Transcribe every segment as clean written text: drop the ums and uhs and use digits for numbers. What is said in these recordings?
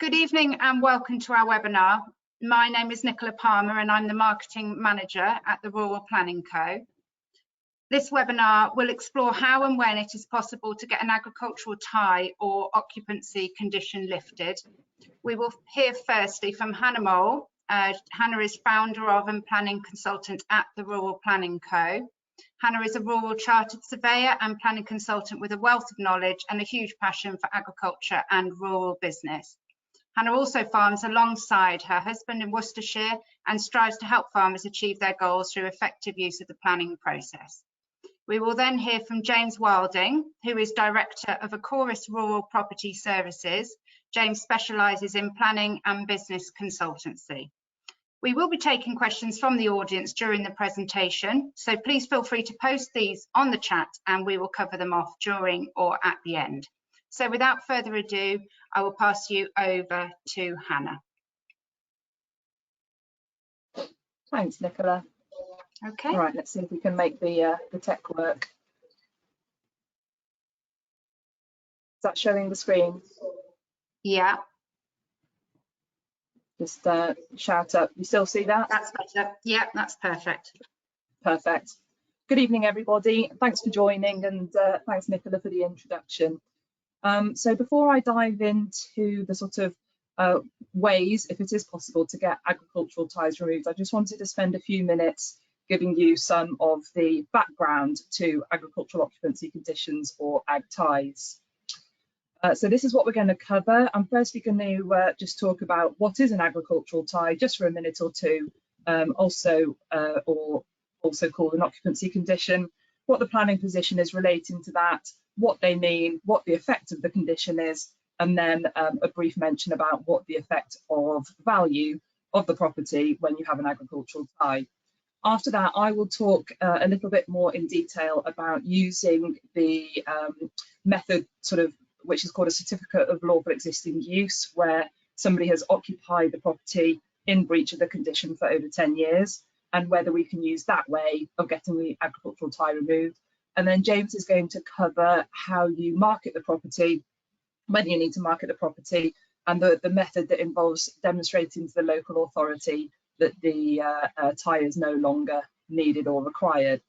Good evening and welcome to our webinar. My name is Nicola Palmer and I'm the Marketing Manager at the Rural Planning Co. This webinar will explore how and when it is possible to get an agricultural tie or occupancy condition lifted. We will hear firstly from Hannah Moule. Hannah is founder of and planning consultant at the Rural Planning Co. Hannah is a rural chartered surveyor and planning consultant with a wealth of knowledge and a huge passion for agriculture and rural business. Hannah also farms alongside her husband in Worcestershire and strives to help farmers achieve their goals through effective use of the planning process. We will then hear from James Whilding, who is Director of Acorus Rural Property Services. James specialises in planning and business consultancy. We will be taking questions from the audience during the presentation, so please feel free to post these on the chat and we will cover them off during or at the end. So without further ado, I will pass you over to Hannah. Thanks, Nicola. Okay. All right, let's see if we can make the tech work. Is that showing the screen? Yeah. Just shout up. You still see that? That's better. Yeah, that's perfect. Perfect. Good evening, everybody. Thanks for joining, and thanks, Nicola, for the introduction. So before I dive into the sort of ways, if it is possible, to get agricultural ties removed, I just wanted to spend a few minutes giving you some of the background to agricultural occupancy conditions or ag ties. So this is what we're going to cover. I'm firstly going to just talk about what is an agricultural tie, just for a minute or two, also called an occupancy condition, what the planning position is relating to that, what they mean, what the effect of the condition is, and then a brief mention about what the effect of value of the property when you have an agricultural tie. After that, I will talk a little bit more in detail about using the method which is called a certificate of lawful existing use, where somebody has occupied the property in breach of the condition for over 10 years, and whether we can use that way of getting the agricultural tie removed. And then James is going to cover how you market the property, when you need to market the property, and the method that involves demonstrating to the local authority that the tie is no longer needed or required.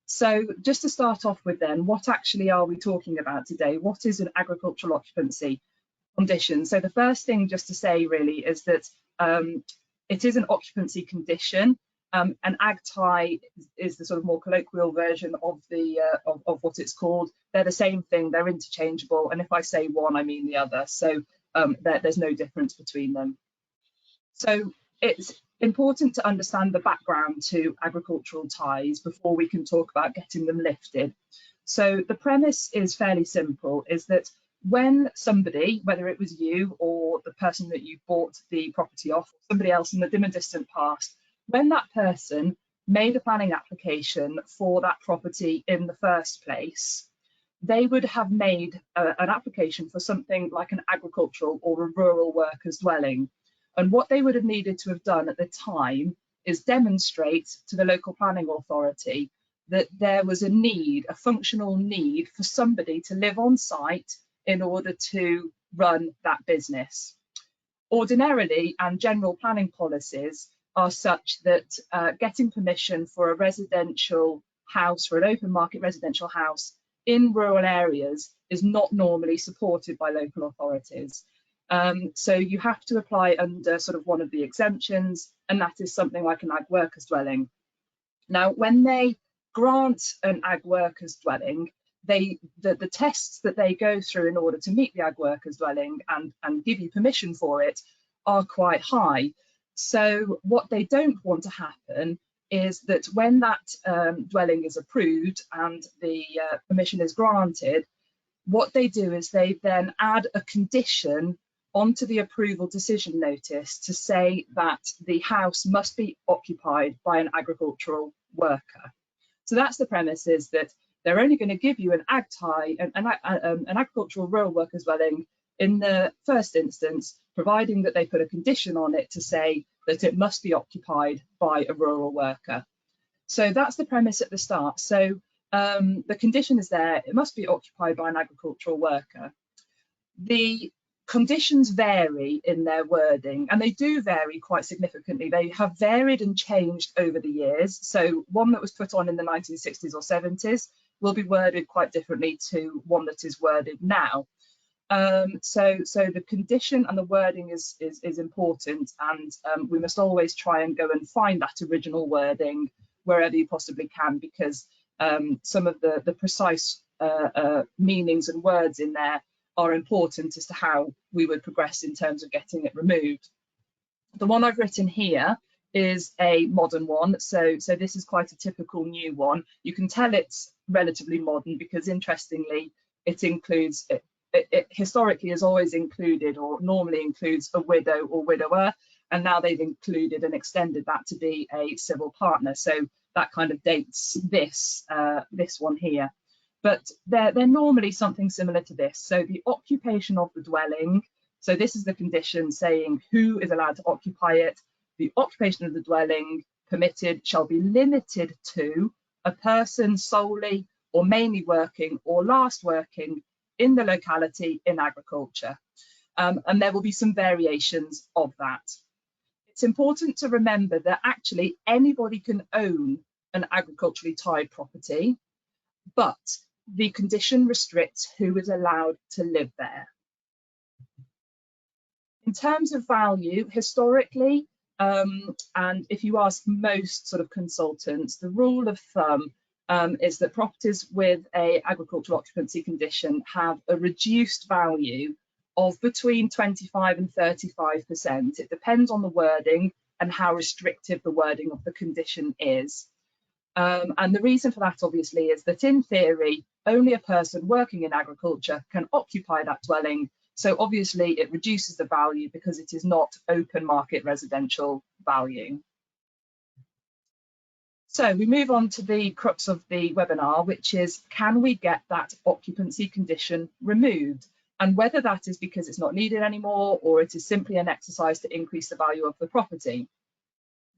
So just to start off with then, what actually are we talking about today? What is an agricultural occupancy condition? So the first thing just to say really is that it is an occupancy condition. An ag tie is the sort of more colloquial version of the of what it's called. They're the same thing, they're interchangeable, and if I say one, I mean the other. So there's no difference between them. So it's important to understand the background to agricultural ties before we can talk about getting them lifted. So the premise is fairly simple, is that when somebody, whether it was you or the person that you bought the property off, or somebody else in the dim and distant past, when that person made a planning application for that property in the first place, they would have made an application for something like an agricultural or a rural workers dwelling. And what they would have needed to have done at the time is demonstrate to the local planning authority that there was a need, a functional need for somebody to live on site in order to run that business. Ordinarily, and general planning policies are such that getting permission for a residential house, for an open market residential house in rural areas is not normally supported by local authorities. So you have to apply under sort of one of the exemptions, and that is something like an ag workers dwelling. Now, when they grant an ag workers dwelling, the tests that they go through in order to meet the ag workers dwelling and give you permission for it are quite high. So what they don't want to happen is that when that dwelling is approved and the permission is granted, what they do is they then add a condition onto the approval decision notice to say that the house must be occupied by an agricultural worker. So that's the premise, is that they're only going to give you an ag tie, an agricultural rural workers dwelling in the first instance, providing that they put a condition on it to say that it must be occupied by a rural worker. So that's the premise at the start. So the condition is there, it must be occupied by an agricultural worker. The Conditions vary in their wording, and they do vary quite significantly. They have varied and changed over the years. So one that was put on in the 1960s or 70s will be worded quite differently to one that is worded now. So the condition and the wording is important, and we must always try and go and find that original wording wherever you possibly can, because some of the precise meanings and words in there are important as to how we would progress in terms of getting it removed. The one I've written here is a modern one, so this is quite a typical new one. You can tell it's relatively modern because, interestingly, it includes it historically has always included, or normally includes, a widow or widower, and now they've included and extended that to be a civil partner. So that kind of dates this one here. But they're normally something similar to this. So the occupation of the dwelling, so this is the condition saying who is allowed to occupy it. The occupation of the dwelling permitted shall be limited to a person solely or mainly working or last working in the locality in agriculture. And there will be some variations of that. It's important to remember that actually anybody can own an agriculturally tied property, but the condition restricts who is allowed to live there. In terms of value, historically, and if you ask most sort of consultants, the rule of thumb is that properties with a agricultural occupancy condition have a reduced value of between 25 and 35%. It depends on the wording and how restrictive the wording of the condition is. And the reason for that, obviously, is that in theory, only a person working in agriculture can occupy that dwelling. So obviously it reduces the value because it is not open market residential value. So we move on to the crux of the webinar, which is, can we get that occupancy condition removed? And whether that is because it's not needed anymore, or it is simply an exercise to increase the value of the property.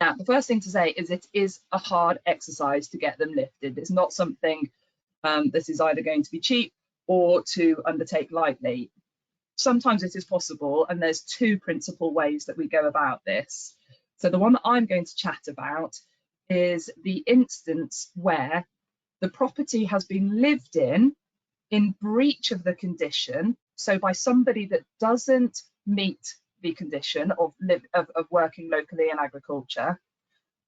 Now, the first thing to say is it is a hard exercise to get them lifted. It's not something that is either going to be cheap or to undertake lightly. Sometimes it is possible, and there's two principal ways that we go about this. So the one that I'm going to chat about is the instance where the property has been lived in breach of the condition, so by somebody that doesn't meet the condition of working locally in agriculture.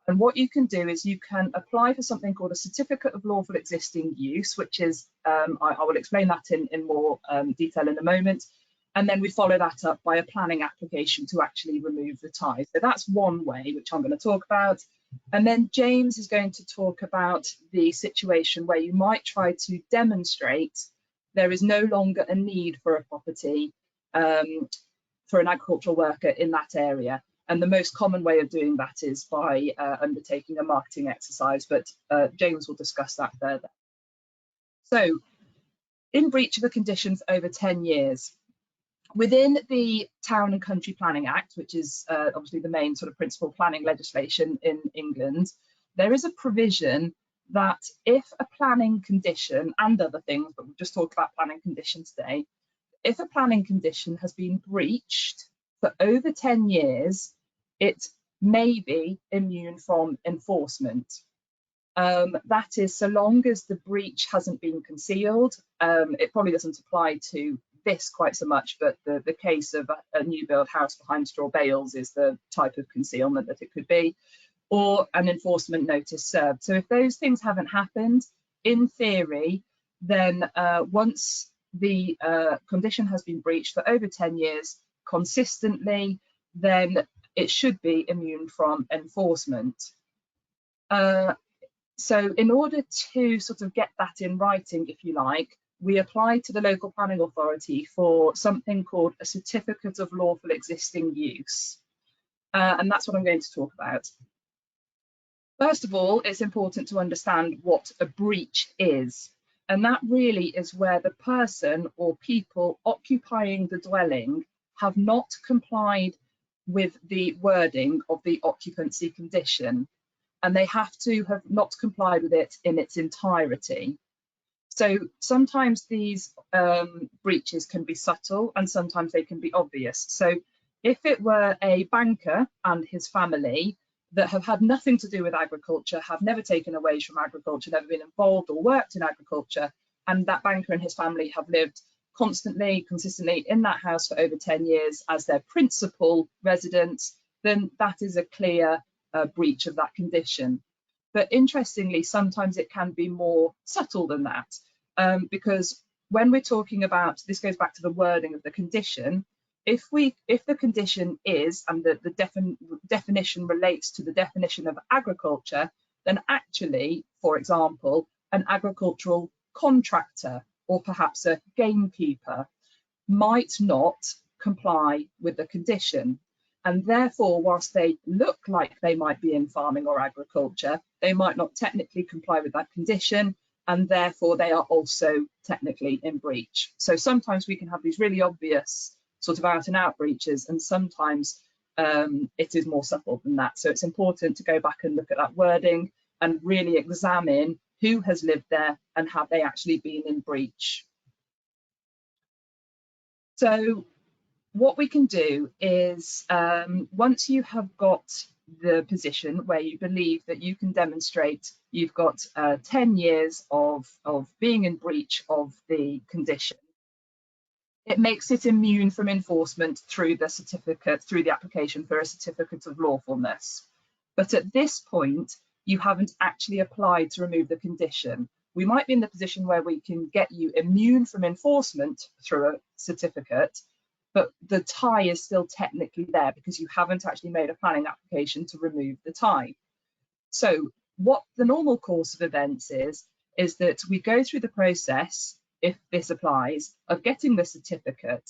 And what you can do is you can apply for something called a certificate of lawful existing use, which is, I will explain that in more detail in a moment. And then we follow that up by a planning application to actually remove the tie. So that's one way, which I'm going to talk about. And then James is going to talk about the situation where you might try to demonstrate there is no longer a need for a property for an agricultural worker in that area. And the most common way of doing that is by undertaking a marketing exercise, but James will discuss that further. So, in breach of a condition for over 10 years, within the Town and Country Planning Act, which is obviously the main sort of principal planning legislation in England, there is a provision that if a planning condition, and other things, but we'll just talk about planning conditions today, if a planning condition has been breached for over 10 years, it may be immune from enforcement. That is, so long as the breach hasn't been concealed. It probably doesn't apply to this quite so much, but the case of a new build house behind straw bales is the type of concealment that it could be, or an enforcement notice served. So if those things haven't happened, in theory, then once the condition has been breached for over 10 years consistently, then it should be immune from enforcement. So in order to sort of get that in writing, if you like, we apply to the local planning authority for something called a certificate of lawful existing use. And that's what I'm going to talk about. First of all, it's important to understand what a breach is. And that really is where the person or people occupying the dwelling have not complied with the wording of the occupancy condition, and they have to have not complied with it in its entirety. So sometimes these breaches can be subtle and sometimes they can be obvious. So if it were a banker and his family that have had nothing to do with agriculture, have never taken a wage from agriculture, never been involved or worked in agriculture, and that banker and his family have lived constantly, consistently in that house for over 10 years as their principal residence, then that is a clear breach of that condition. But interestingly, sometimes it can be more subtle than that, because when we're talking about, this goes back to the wording of the condition, if the condition is, and the definition relates to the definition of agriculture, then actually, for example, an agricultural contractor or perhaps a gamekeeper might not comply with the condition. And therefore, whilst they look like they might be in farming or agriculture, they might not technically comply with that condition, and therefore they are also technically in breach. So sometimes we can have these really obvious sort of out and out breaches, and sometimes it is more subtle than that. So it's important to go back and look at that wording and really examine who has lived there and have they actually been in breach. So what we can do is, once you have got the position where you believe that you can demonstrate you've got 10 years of being in breach of the condition, it makes it immune from enforcement through the certificate, through the application for a certificate of lawfulness. But at this point, you haven't actually applied to remove the condition. We might be in the position where we can get you immune from enforcement through a certificate, but the tie is still technically there because you haven't actually made a planning application to remove the tie. So what the normal course of events is that we go through the process, if this applies, of getting the certificate,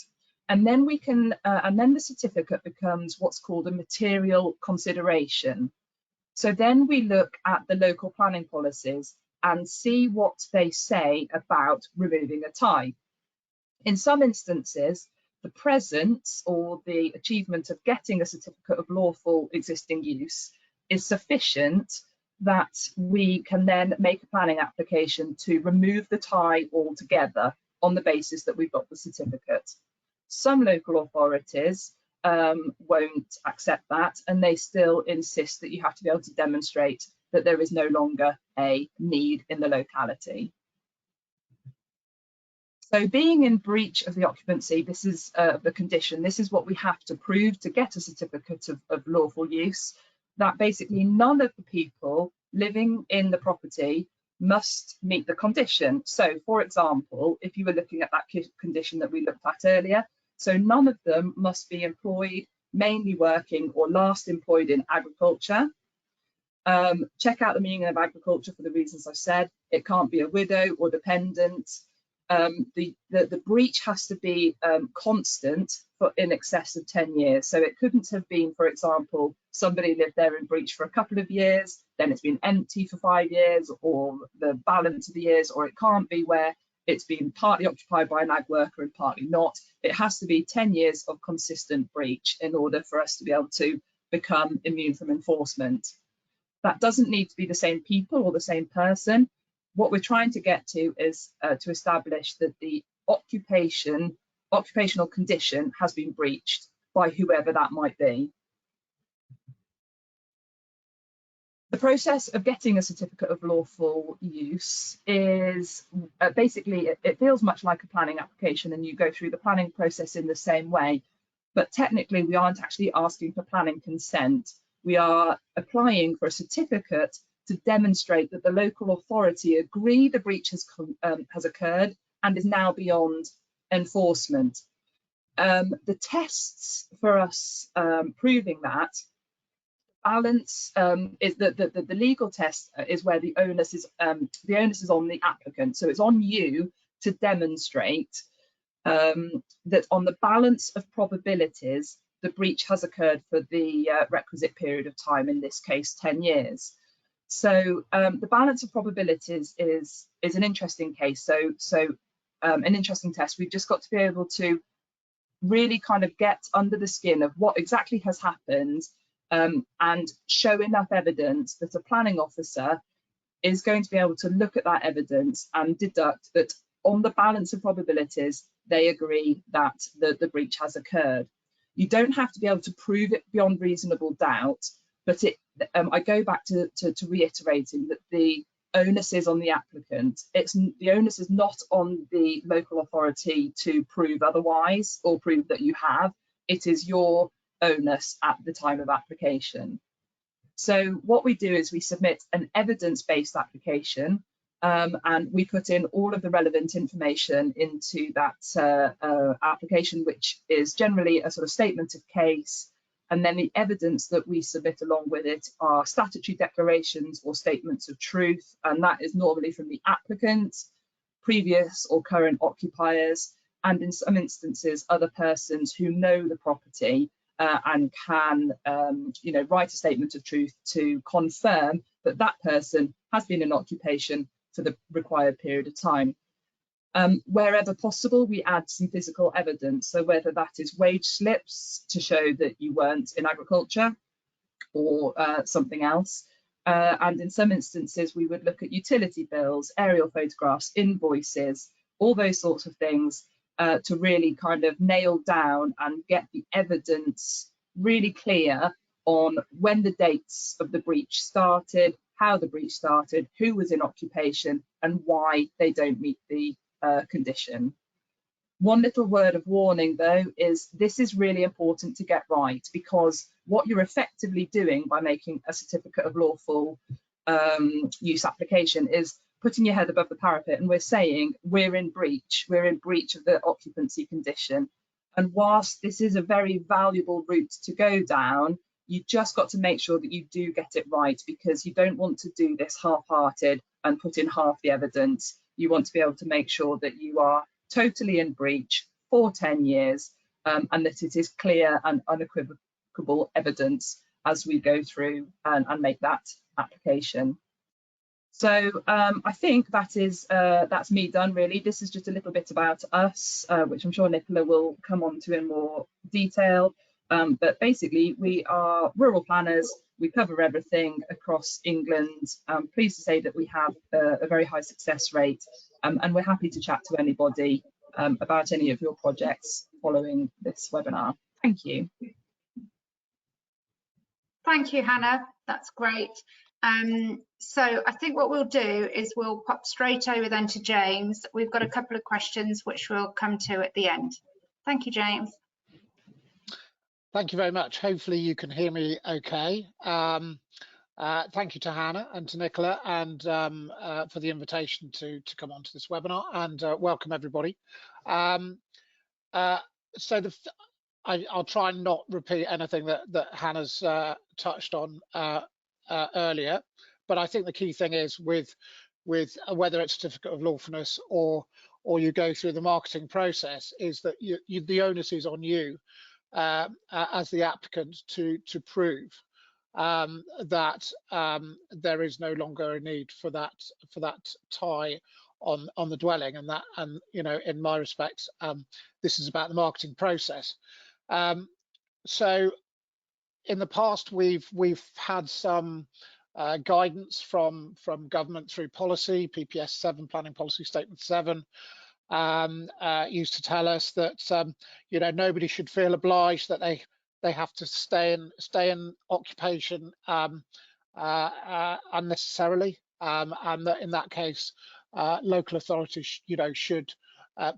and then we can, and then the certificate becomes what's called a material consideration. So then we look at the local planning policies and see what they say about removing a tie. In some instances, the presence or the achievement of getting a certificate of lawful existing use is sufficient that we can then make a planning application to remove the tie altogether on the basis that we've got the certificate. Some local authorities won't accept that, and they still insist that you have to be able to demonstrate that there is no longer a need in the locality. So being in breach of the occupancy, this is the condition, this is what we have to prove to get a certificate of lawful use, that basically none of the people living in the property must meet the condition. So for example, if you were looking at that condition that we looked at earlier, so none of them must be employed, mainly working or last employed in agriculture. Check out the meaning of agriculture for the reasons I've said. It can't be a widow or dependent. The breach has to be constant for in excess of 10 years. So it couldn't have been, for example, somebody lived there in breach for a couple of years, then it's been empty for 5 years, or the balance of the years, or it can't be where it's been partly occupied by an ag worker and partly not. It has to be 10 years of consistent breach in order for us to be able to become immune from enforcement. That doesn't need to be the same people or the same person. What we're trying to get to is to establish that the occupational condition has been breached by whoever that might be. The process of getting a certificate of lawful use is basically, it feels much like a planning application, and you go through the planning process in the same way, but technically we aren't actually asking for planning consent. We are applying for a certificate to demonstrate that the local authority agree the breach has occurred and is now beyond enforcement. The tests for us proving that balance is the legal test is where the onus is on the applicant. So it's on you to demonstrate that on the balance of probabilities, the breach has occurred for the requisite period of time, in this case 10 years. So the balance of probabilities is an interesting case. So an interesting test. We've just got to be able to really kind of get under the skin of what exactly has happened and show enough evidence that a planning officer is going to be able to look at that evidence and deduct that on the balance of probabilities, they agree that the breach has occurred. You don't have to be able to prove it beyond reasonable doubt, but I go back to reiterating that the onus is on the applicant. The onus is not on the local authority to prove otherwise or prove that you have. It is your onus at the time of application. So what we do is we submit an evidence-based application, and we put in all of the relevant information into that application, which is generally a sort of statement of case. And then the evidence that we submit along with it are statutory declarations or statements of truth. And that is normally from the applicant, previous or current occupiers, and in some instances, other persons who know the property and can write a statement of truth to confirm that that person has been in occupation for the required period of time. Wherever possible, we add some physical evidence. So whether that is wage slips to show that you weren't in agriculture or something else. And in some instances, we would look at utility bills, aerial photographs, invoices, all those sorts of things to really kind of nail down and get the evidence really clear on when the dates of the breach started, how the breach started, who was in occupation, and why they don't meet the condition. One little word of warning though is this is really important to get right, because what you're effectively doing by making a certificate of lawful use application is putting your head above the parapet, and we're saying we're in breach of the occupancy condition. And whilst this is a very valuable route to go down, you just got to make sure that you do get it right, because you don't want to do this half-hearted and put in half the evidence. You want to be able to make sure that you are totally in breach for 10 years and that it is clear and unequivocal evidence as we go through and make that application. So I think that's me done really. This is just a little bit about us, which I'm sure Nicola will come on to in more detail. But basically, we are rural planners. We cover everything across England. I'm pleased to say that we have a very high success rate, and we're happy to chat to anybody about any of your projects following this webinar. Thank you. Thank you, Hannah. That's great. So I think what we'll do is we'll pop straight over then to James. We've got a couple of questions which we'll come to at the end. Thank you, James. Thank you very much. Hopefully you can hear me okay. Thank you to Hannah and to Nicola and for the invitation to come on to this webinar, and welcome everybody. So I'll try and not repeat anything that Hannah's touched on earlier, but I think the key thing is with whether it's certificate of lawfulness or you go through the marketing process, is that the onus is on you as the applicant to prove that there is no longer a need for that tie on the dwelling, and you know, in my respects, this is about the marketing process. So in the past, we've had some guidance from government through policy, PPS 7, Planning Policy Statement 7, used to tell us that you know, nobody should feel obliged that they have to stay in occupation unnecessarily, and that in that case, local authorities, you know, should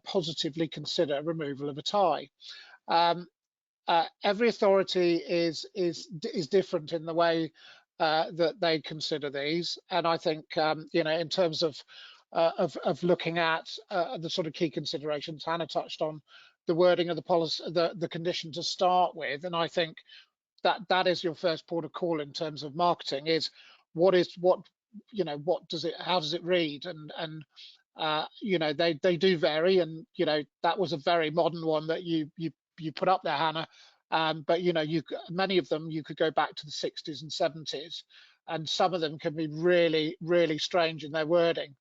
positively consider removal of a tie. Every authority is different in the way that they consider these, and I think you know, in terms of looking at the sort of key considerations, Hannah touched on the wording of the policy, the condition to start with, and I think that is your first port of call in terms of marketing, is what you know, how does it read, and you know, they do vary, and you know, that was a very modern one that you put up there, Hannah, but you know, many of them you could go back to the 60s and 70s, and some of them can be really strange in their wording,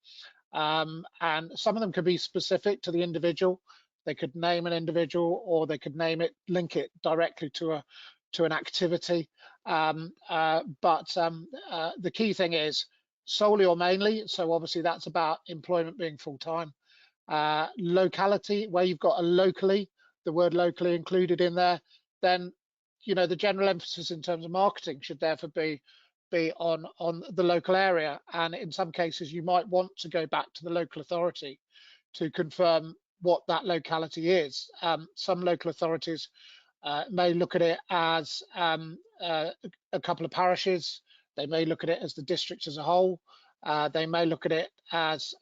and some of them could be specific to the individual. They could name an individual, or they could link it directly to an activity, but the key thing is solely or mainly, so obviously that's about employment being full-time. Locality, where you've got a locally, the word locally included in there, then the general emphasis in terms of marketing should therefore be on the local area, and in some cases you might want to go back to the local authority to confirm what that locality is. Some local authorities may look at it as a couple of parishes. They may look at it as the district as a whole. They may look at it as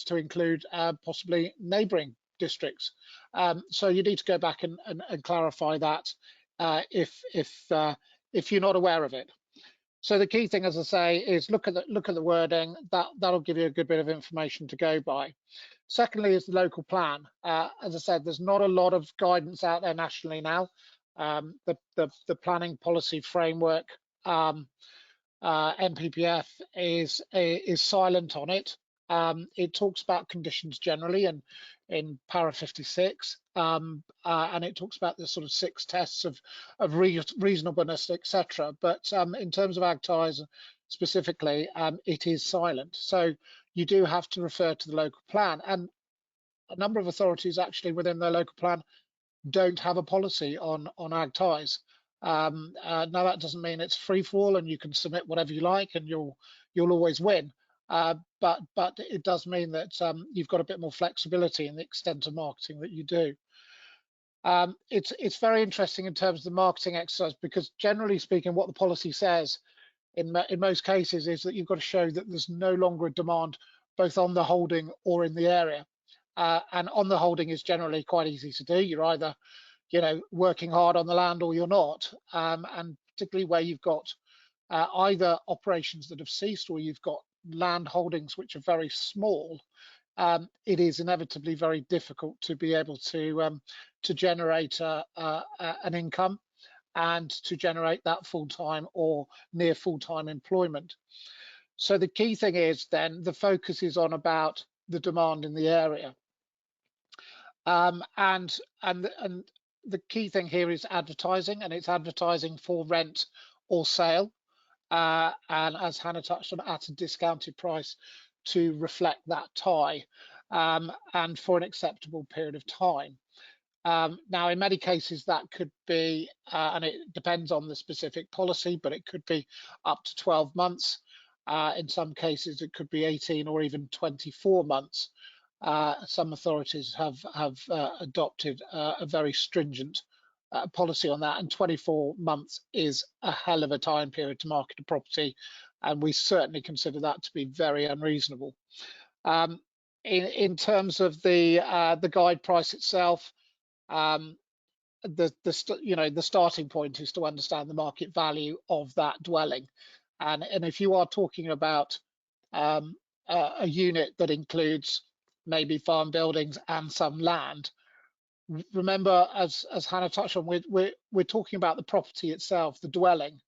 to include possibly neighbouring districts. So you need to go back and clarify that if you're not aware of it. So the key thing, as I say, is look at the wording. That'll give you a good bit of information to go by. Secondly is the local plan. As I said, there's not a lot of guidance out there nationally now. The planning policy framework, NPPF, is silent on it. It talks about conditions generally and in para 56, and it talks about the sort of 6 tests of reasonableness, etc. But in terms of ag ties specifically, it is silent. So you do have to refer to the local plan, and a number of authorities actually within their local plan don't have a policy on ag ties. Now that doesn't mean it's free for all and you can submit whatever you like and you'll always win. But it does mean that you've got a bit more flexibility in the extent of marketing that you do. It's very interesting in terms of the marketing exercise, because generally speaking, what the policy says in most cases is that you've got to show that there's no longer a demand both on the holding or in the area. And on the holding is generally quite easy to do. You're either working hard on the land or you're not. And particularly where you've got either operations that have ceased or you've got land holdings which are very small, it is inevitably very difficult to be able to generate an income and to generate that full-time or near full-time employment. So the key thing is then the focus is on about the demand in the area. And the key thing here is advertising, and it's advertising for rent or sale. And as Hannah touched on, at a discounted price to reflect that tie, and for an acceptable period of time. Now, in many cases, that could be, and it depends on the specific policy, but it could be up to 12 months. In some cases, it could be 18 or even 24 months. Some authorities have adopted a very stringent policy on that, and 24 months is a hell of a time period to market a property, and we certainly consider that to be very unreasonable. In terms of the guide price itself, the starting point is to understand the market value of that dwelling, and if you are talking about a unit that includes maybe farm buildings and some land, remember, as Hannah touched on, we're talking about the property itself, the dwelling,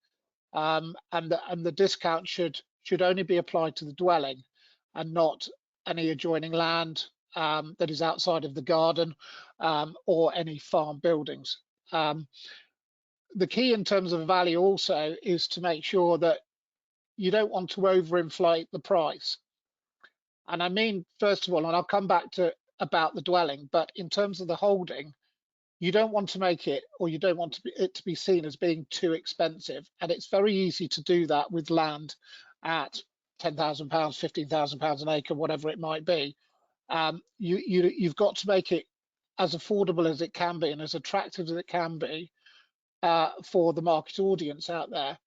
and the discount should only be applied to the dwelling and not any adjoining land that is outside of the garden or any farm buildings. The key in terms of value also is to make sure that you don't want to overinflate the price. And I mean, first of all, and I'll come back to about the dwelling, but in terms of the holding, you don't want to make it, or you don't want it to be seen as being too expensive. And it's very easy to do that with land at £10,000, £15,000 an acre, whatever it might be. You've got to make it as affordable as it can be and as attractive as it can be for the market audience out there.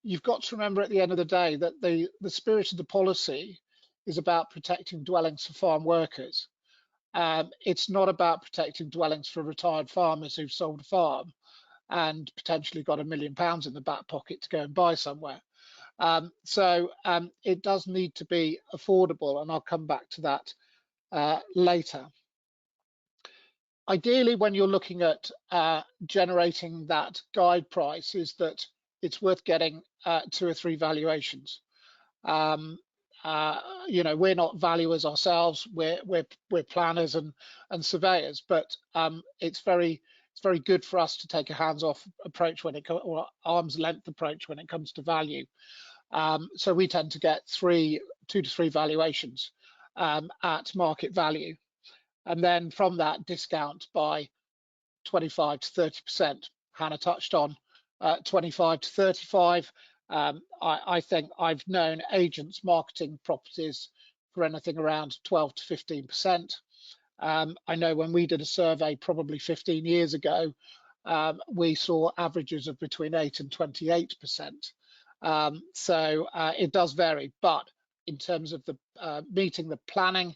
You've got to remember at the end of the day that the spirit of the policy is about protecting dwellings for farm workers. It's not about protecting dwellings for retired farmers who've sold a farm and potentially got £1 million in the back pocket to go and buy somewhere. So it does need to be affordable, and I'll come back to that later. Ideally, when you're looking at generating that guide price, is that it's worth getting 2 or 3 valuations. We're not valuers ourselves, we're planners and surveyors, but it's very good for us to take a hands-off approach when it comes, or arm's length approach when it comes to value. So we tend to get 2 to 3 valuations at market value, and then from that discount by 25 to 30%. Hannah touched on 25 to 35. I think I've known agents marketing properties for anything around 12 to 15%. I know when we did a survey probably 15 years ago, we saw averages of between 8 and 28%. So it does vary, but in terms of the meeting the planning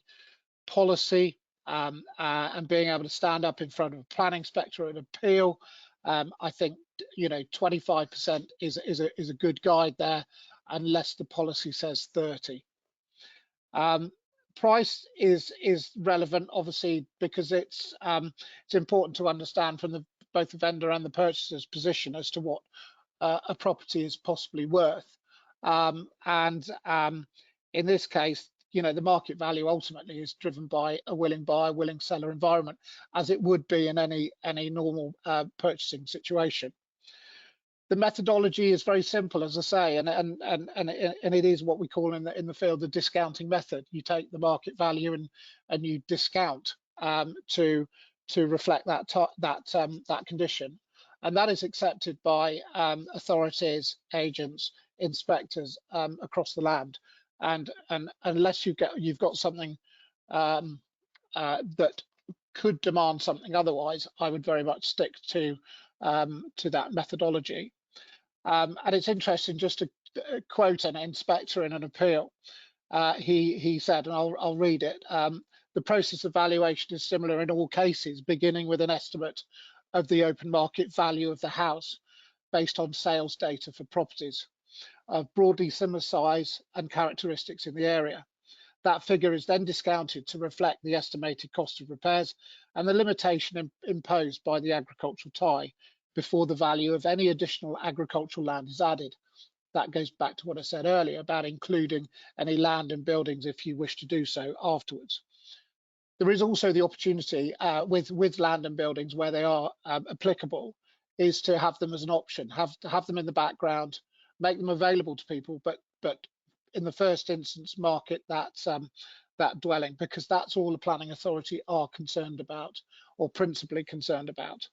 policy and being able to stand up in front of a planning inspector and appeal, I think 25% is a good guide there, unless the policy says 30. Price is relevant, obviously, because it's important to understand from both the vendor and the purchaser's position as to what a property is possibly worth. And in this case, the market value ultimately is driven by a willing buyer, willing seller environment, as it would be in any normal purchasing situation. The methodology is very simple, as I say, and it is what we call in the field the discounting method. You take the market value and you discount to reflect that condition, and that is accepted by authorities, agents, inspectors across the land. And unless you've got something that could demand something otherwise, I would very much stick to that methodology. And it's interesting, just to quote an inspector in an appeal. He said, and I'll read it: the process of valuation is similar in all cases, beginning with an estimate of the open market value of the house based on sales data for properties of broadly similar size and characteristics in the area. That figure is then discounted to reflect the estimated cost of repairs and the limitation imposed by the agricultural tie before the value of any additional agricultural land is added. That goes back to what I said earlier about including any land and buildings if you wish to do so afterwards. There is also the opportunity with land and buildings where they are applicable, is to have them as an option, have them in the background, make them available to people, but in the first instance market that dwelling, because that's all the planning authority are concerned about, or principally concerned about.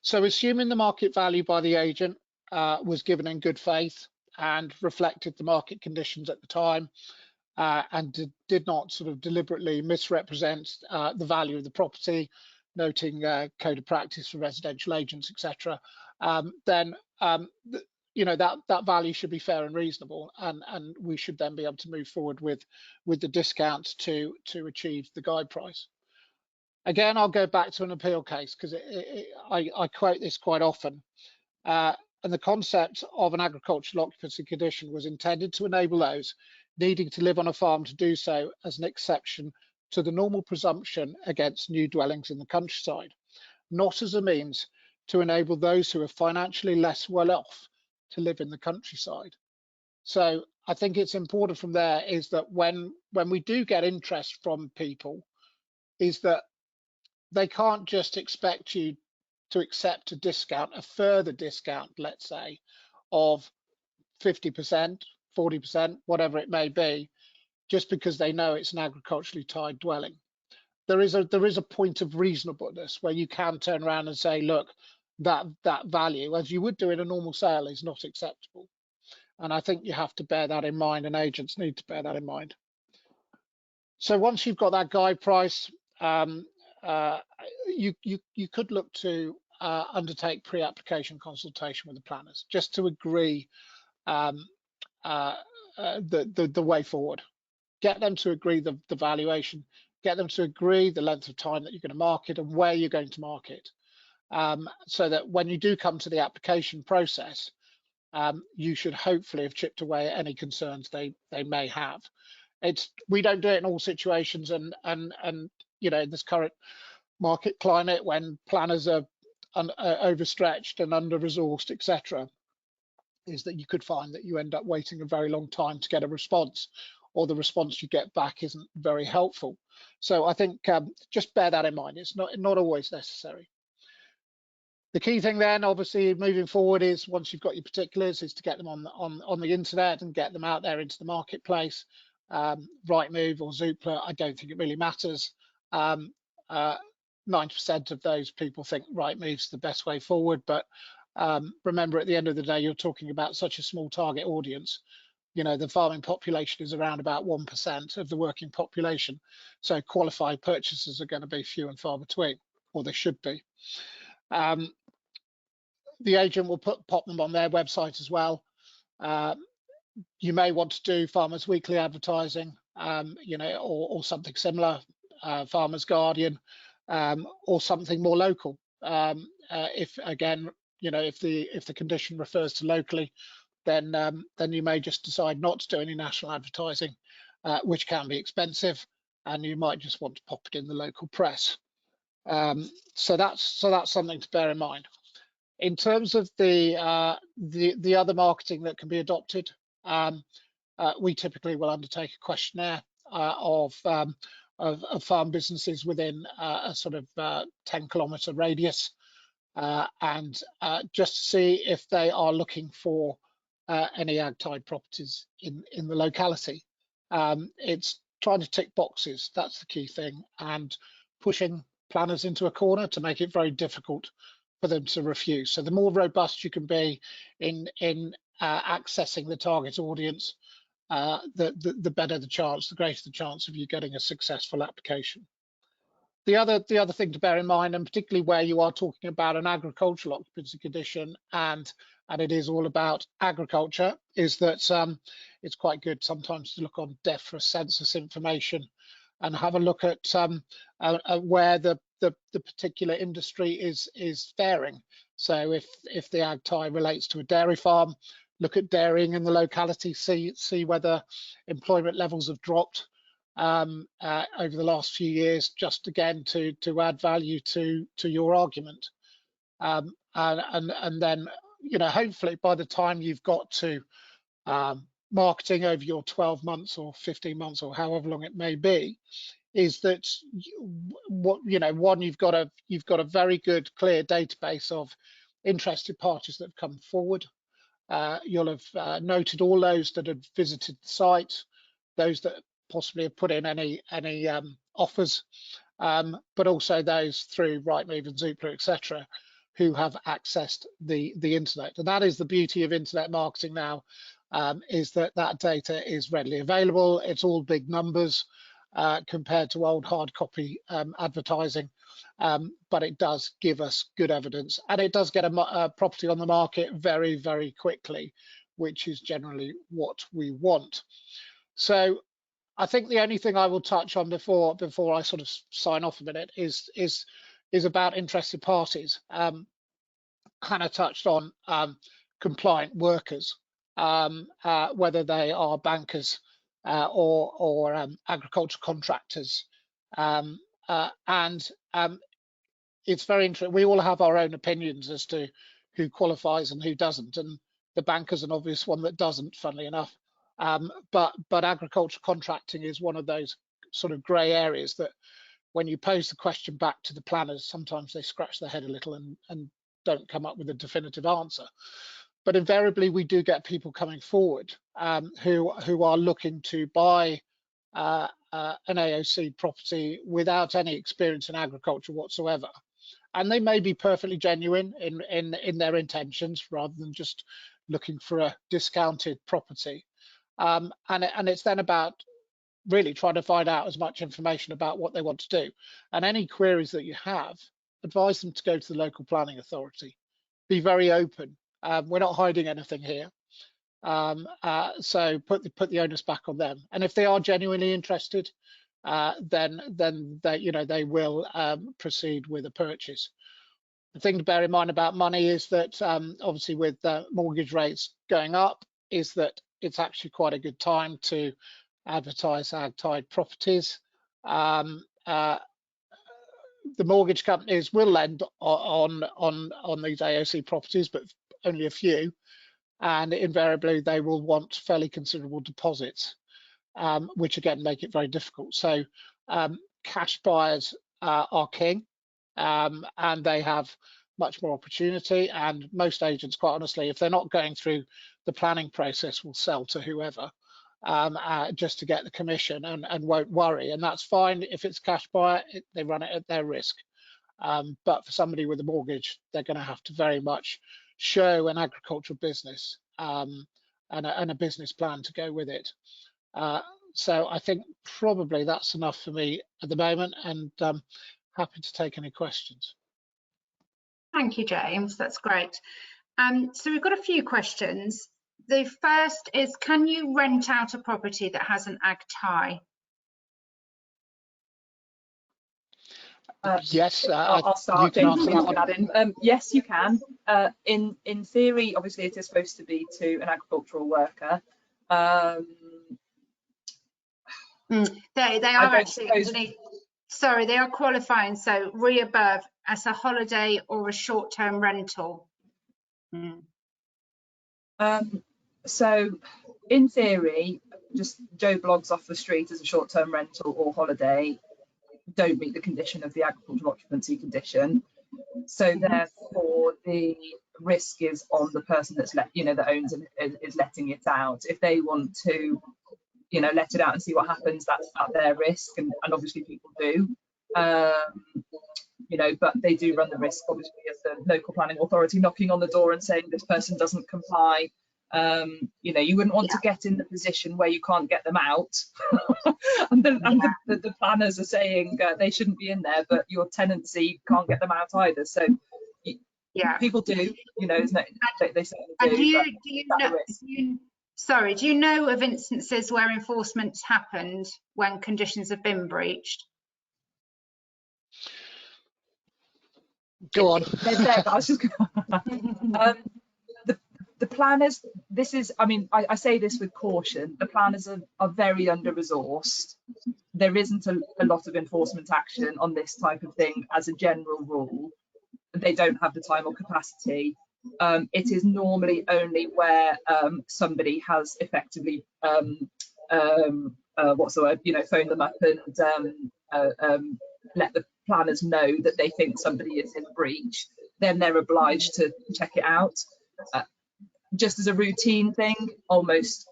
So assuming the market value by the agent was given in good faith and reflected the market conditions at the time, and did not sort of deliberately misrepresent the value of the property, noting code of practice for residential agents, etc., then that value should be fair and reasonable, and we should then be able to move forward with the discounts to achieve the guide price. Again, I'll go back to an appeal case because I quote this quite often. And the concept of an agricultural occupancy condition was intended to enable those needing to live on a farm to do so as an exception to the normal presumption against new dwellings in the countryside, not as a means to enable those who are financially less well off to live in the countryside. So I think it's important from there is that when we do get interest from people, is that they can't just expect you to accept a discount, a further discount, let's say, of 50%, 40%, whatever it may be, just because they know it's an agriculturally tied dwelling. There is a point of reasonableness where you can turn around and say, look, that value, as you would do in a normal sale, is not acceptable. And I think you have to bear that in mind, and agents need to bear that in mind. So once you've got that guide price, you could look to undertake pre-application consultation with the planners, just to agree the way forward. Get them to agree the valuation, get them to agree the length of time that you're going to market and where you're going to market, so that when you do come to the application process, you should hopefully have chipped away at any concerns they may have. We don't do it in all situations, and in this current market climate when planners are overstretched and under-resourced, etc., is that you could find that you end up waiting a very long time to get a response, or the response you get back isn't very helpful. So I think just bear that in mind. It's not always necessary. The key thing then, obviously, moving forward is once you've got your particulars, is to get them on the internet and get them out there into the marketplace. Rightmove or Zoopla, I don't think it really matters. 90% of those people think Rightmove's the best way forward, but remember, at the end of the day, you're talking about such a small target audience. You know, the farming population is around about 1% of the working population, so qualified purchasers are going to be few and far between, or they should be. The agent will pop them on their website as well. You may want to do Farmers Weekly advertising, you know, or something similar, Farmers Guardian, or something more local. If again, you know, if the condition refers to locally, then you may just decide not to do any national advertising, which can be expensive, and you might just want to pop it in the local press. So that's something to bear in mind. In terms of the other marketing that can be adopted, we typically will undertake a questionnaire of farm businesses within a sort of 10-kilometre radius, and just to see if they are looking for any ag-tied properties in the locality. It's trying to tick boxes, that's the key thing, and pushing planners into a corner to make it very difficult for them to refuse. So the more robust you can be in accessing the target audience, the better the chance, the greater the chance of you getting a successful application. The other thing to bear in mind, and particularly where you are talking about an agricultural occupancy condition, and it is all about agriculture, is that it's quite good sometimes to look on DEFRA census information and have a look at where the particular industry is faring. So if the ag tie relates to a dairy farm, look at dairying in the locality, see whether employment levels have dropped over the last few years, just again to add value to your argument. And then, you know, hopefully by the time you've got to marketing over your 12 months or 15 months or however long it may be, is that one, you've got a very good clear database of interested parties that have come forward. You'll have noted all those that have visited the site, those that possibly have put in any offers, but also those through Rightmove and Zoopla, etc., who have accessed the internet. And that is the beauty of internet marketing now, is that data is readily available. It's all big numbers compared to old hard copy advertising, but it does give us good evidence, and it does get a property on the market very, very quickly, which is generally what we want. So I think the only thing I will touch on before I sort of sign off a minute is about interested parties. Hannah touched on compliant workers, whether they are bankers or agriculture contractors, and it's very interesting. We all have our own opinions as to who qualifies and who doesn't, and the banker's an obvious one that doesn't, funnily enough. But agriculture contracting is one of those sort of grey areas that when you pose the question back to the planners, sometimes they scratch their head a little and don't come up with a definitive answer. But invariably, we do get people coming forward who are looking to buy an AOC property without any experience in agriculture whatsoever, and they may be perfectly genuine in their intentions rather than just looking for a discounted property. And it's then about really trying to find out as much information about what they want to do. And any queries that you have, advise them to go to the local planning authority. Be very open. We're not hiding anything here. So put the onus back on them. And if they are genuinely interested, then they will proceed with a purchase. The thing to bear in mind about money is that obviously with mortgage rates going up, is that it's actually quite a good time to advertise ag-tied properties. The mortgage companies will lend on these AOC properties, but only a few, and invariably they will want fairly considerable deposits, which again make it very difficult. So cash buyers are king, and they have much more opportunity, and most agents, quite honestly, if they're not going through the planning process, will sell to whoever just to get the commission and won't worry. And that's fine. If it's cash buyer, they run it at their risk. But for somebody with a mortgage, they're going to have to very much show an agricultural business and a business plan to go with it. So I think probably that's enough for me at the moment, and happy to take any questions. Thank you, James. That's great. So we've got a few questions. The first is, can you rent out a property that has an ag tie? Yes, I'll start. James, yes, you can. In theory, obviously, it is supposed to be to an agricultural worker. They are actually, sorry, they are qualifying. So re-above as a holiday or a short-term rental. So in theory, just Joe blogs off the street as a short-term rental or holiday don't meet the condition of the agricultural occupancy condition. So therefore the risk is on the person that's that owns and is letting it out. If they want to let it out and see what happens, that's at their risk, and obviously people do, but they do run the risk, obviously, of the local planning authority knocking on the door and saying this person doesn't comply. You wouldn't want to get in the position where you can't get them out and the planners are saying they shouldn't be in there, but your tenancy can't get them out either. So people do, they certainly do. Do you know of instances where enforcement's happened when conditions have been breached? Go on. The planners, I say this with caution, the planners are very under-resourced. There isn't a lot of enforcement action on this type of thing as a general rule. They don't have the time or capacity. It is normally only where somebody has effectively phoned them up and let the planners know that they think somebody is in breach. Then they're obliged to check it out. Just as a routine thing, almost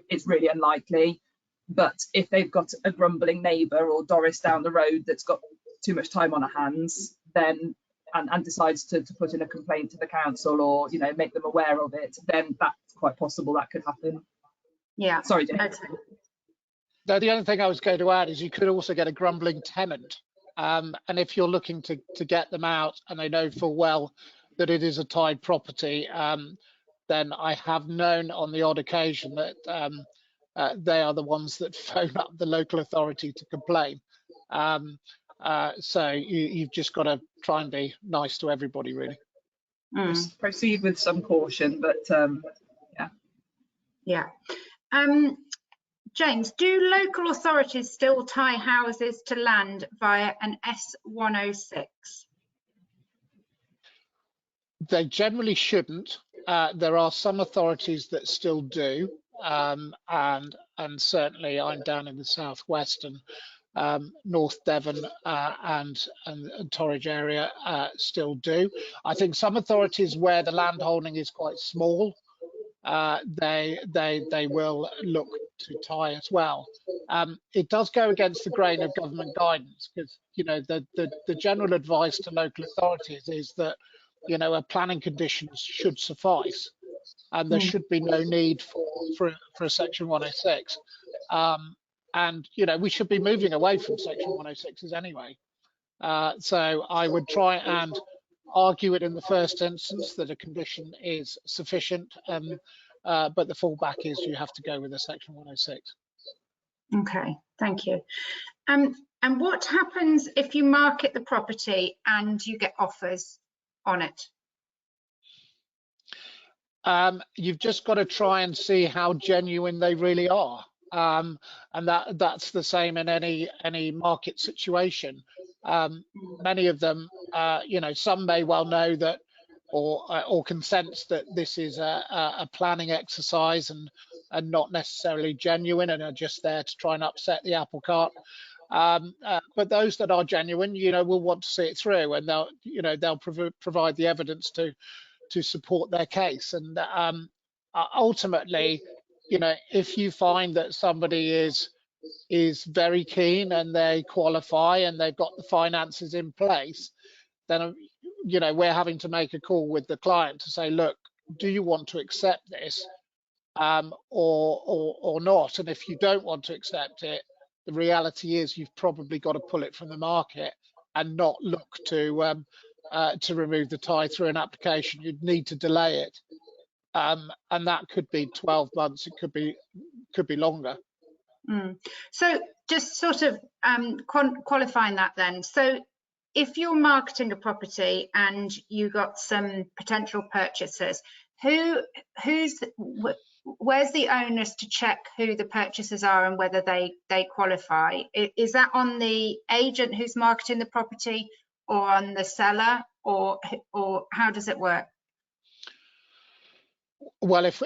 it's really unlikely. But if they've got a grumbling neighbour or Doris down the road that's got too much time on her hands, then and decides to put in a complaint to the council or make them aware of it, then that's quite possible that could happen. Yeah. Sorry, James. Okay. No, the only thing I was going to add is you could also get a grumbling tenant, and if you're looking to get them out and they know full well that it is a tied property, then I have known on the odd occasion that they are the ones that phone up the local authority to complain. So you've just got to try and be nice to everybody, really. Just proceed with some caution, but yeah. James, do local authorities still tie houses to land via an S106? They generally shouldn't. There are some authorities that still do, and certainly I'm down in the southwest and North Devon and Torridge area still do. I think some authorities where the land holding is quite small, they will look to tie as well. It does go against the grain of government guidance, because the general advice to local authorities is that a planning conditions should suffice, and there should be no need for a Section 106. And we should be moving away from Section 106s anyway. So I would try and argue it in the first instance that a condition is sufficient, but the fallback is you have to go with a Section 106. Okay, thank you. And what happens if you market the property and you get offers on it? You've just got to try and see how genuine they really are. And that's the same in any market situation. Many of them, some may well know that or can sense that this is a planning exercise and not necessarily genuine, and are just there to try and upset the apple cart. But those that are genuine, will want to see it through, and they'll provide the evidence to support their case. And ultimately, if you find that somebody is very keen and they qualify and they've got the finances in place, then we're having to make a call with the client to say, look, do you want to accept this or not? And if you don't want to accept it, the reality is you've probably got to pull it from the market and not look to remove the tie through an application. You'd need to delay it, and that could be 12 months. It could be longer. So just sort of qualifying that then. So if you're marketing a property and you got some potential purchasers, where's the onus to check who the purchasers are and whether they qualify? Is that on the agent who's marketing the property, or on the seller, or how does it work? Well, if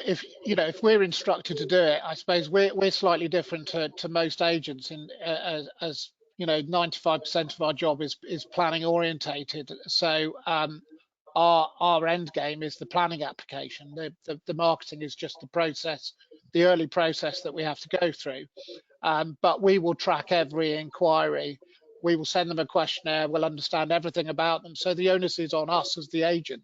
we're instructed to do it, I suppose we're slightly different to most agents as 95% of our job is planning orientated. So our end game is the planning application. The marketing is just the process, the early process that we have to go through. But we will track every inquiry. We will send them a questionnaire. We'll understand everything about them. So the onus is on us as the agent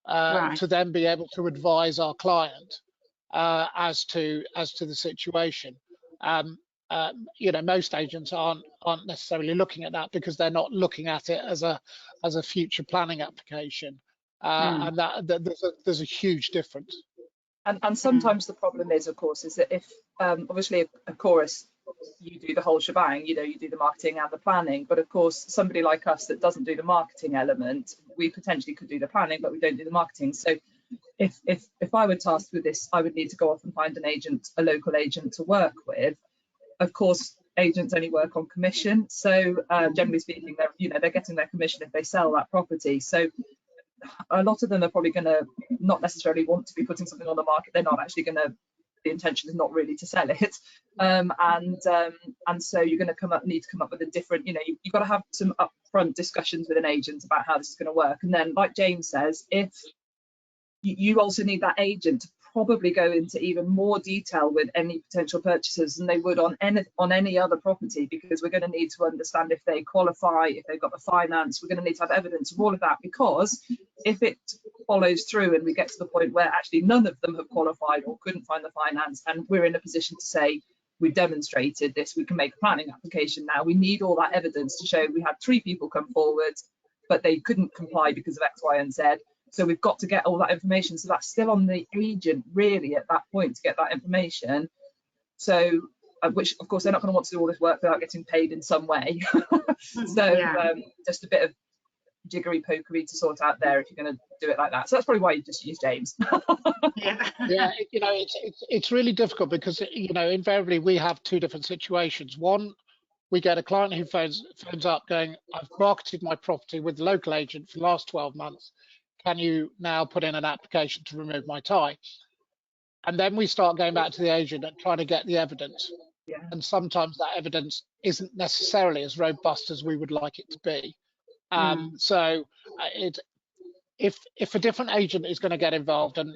to then be able to advise our client as to the situation. Most agents aren't necessarily looking at that because they're not looking at it as a future planning application, and that there's a huge difference. And sometimes the problem is, of course, is that if obviously Acorus, you do the whole shebang, you do the marketing and the planning, but of course somebody like us that doesn't do the marketing element, we potentially could do the planning, but we don't do the marketing. So if I were tasked with this, I would need to go off and find an agent, a local agent to work with. Of course, agents only work on commission, so generally speaking, they're getting their commission if they sell that property. So a lot of them are probably going to not necessarily want to be putting something on the market. They're not actually going to. The intention is not really to sell it, and so you're going to need to come up with a different. You've got to have some upfront discussions with an agent about how this is going to work, and then, like James says, if you also need that agent to probably go into even more detail with any potential purchasers than they would on any other property, because we're going to need to understand if they qualify, if they've got the finance. We're going to need to have evidence of all of that, because if it follows through and we get to the point where actually none of them have qualified or couldn't find the finance, and we're in a position to say we've demonstrated this, we can make a planning application now. We need all that evidence to show we had 3 people come forward, but they couldn't comply because of X, Y, and Z. So we've got to get all that information. So that's still on the agent really at that point to get that information. So, which of course they're not going to want to do all this work without getting paid in some way. So just a bit of jiggery pokery to sort out there if you're going to do it like that. So that's probably why you just use James. Yeah, it's really difficult because invariably we have 2 different situations. One, we get a client who phones up going, I've marketed my property with the local agent for the last 12 months. Can you now put in an application to remove my tie? And then we start going back to the agent and trying to get the evidence. Yeah. And sometimes that evidence isn't necessarily as robust as we would like it to be. So if a different agent is going to get involved, and